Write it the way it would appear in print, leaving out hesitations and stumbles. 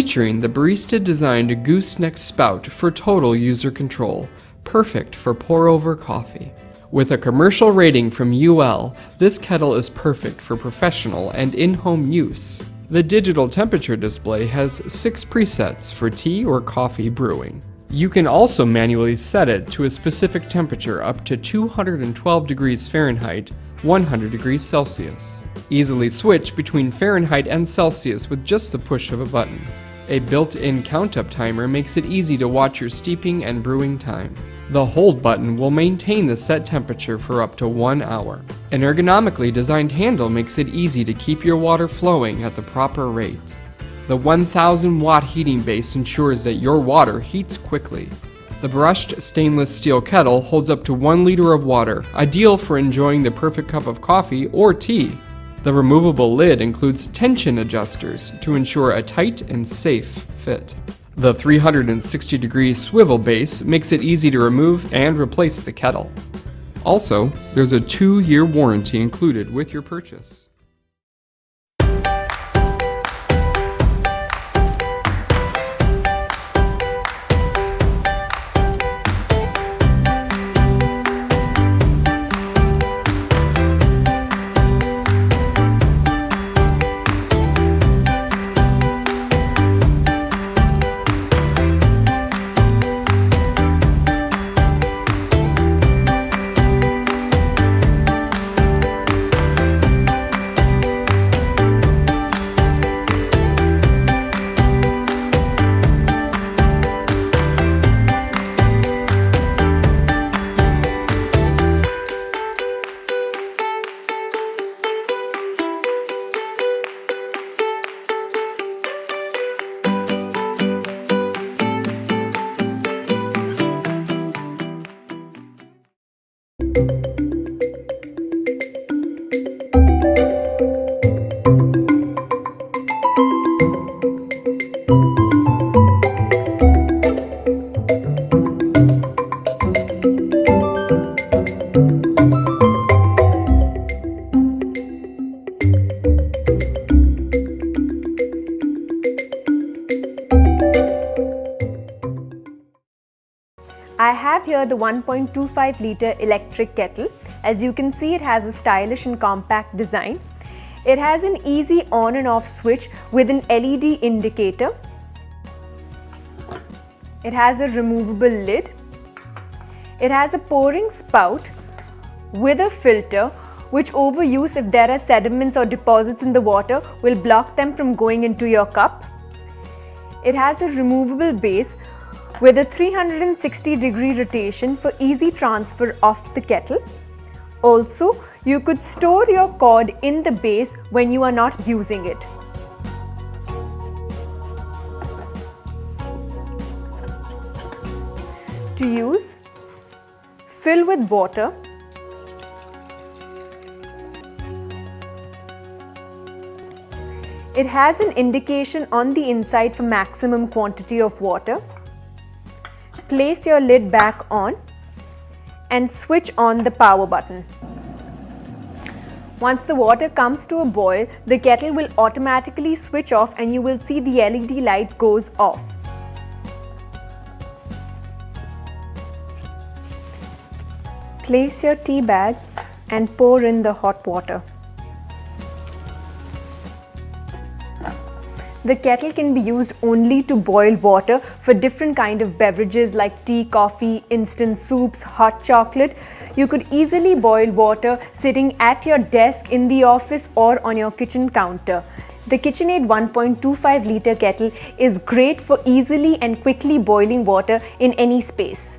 Featuring the barista-designed gooseneck spout for total user control, perfect for pour-over coffee. With a commercial rating from UL, this kettle is perfect for professional and in-home use. The digital temperature display has 6 presets for tea or coffee brewing. You can also manually set it to a specific temperature up to 212 degrees Fahrenheit, 100 degrees Celsius. Easily switch between Fahrenheit and Celsius with just the push of a button. A built-in count-up timer makes it easy to watch your steeping and brewing time. The hold button will maintain the set temperature for up to 1 hour. An ergonomically designed handle makes it easy to keep your water flowing at the proper rate. The 1000 watt heating base ensures that your water heats quickly. The brushed stainless steel kettle holds up to 1 liter of water, ideal for enjoying the perfect cup of coffee or tea. The removable lid includes tension adjusters to ensure a tight and safe fit. The 360-degree swivel base makes it easy to remove and replace the kettle. Also, there's a 2-year warranty included with your purchase. I have here the 1.25 litre electric kettle. As you can see, it has a stylish and compact design. It has an easy on and off switch with an LED indicator. It has a removable lid. It has a pouring spout with a filter which overuse, if there are sediments or deposits in the water, will block them from going into your cup. It has a removable base with a 360-degree rotation for easy transfer of the kettle. Also, you could store your cord in the base when you are not using it. To use, fill with water. It has an indication on the inside for maximum quantity of water. Place your lid back on and switch on the power button. Once the water comes to a boil, the kettle will automatically switch off and you will see the LED light goes off. Place your tea bag and pour in the hot water. The kettle can be used only to boil water for different kind of beverages like tea, coffee, instant soups, hot chocolate. You could easily boil water sitting at your desk, in the office or on your kitchen counter. The KitchenAid 1.25 litre kettle is great for easily and quickly boiling water in any space.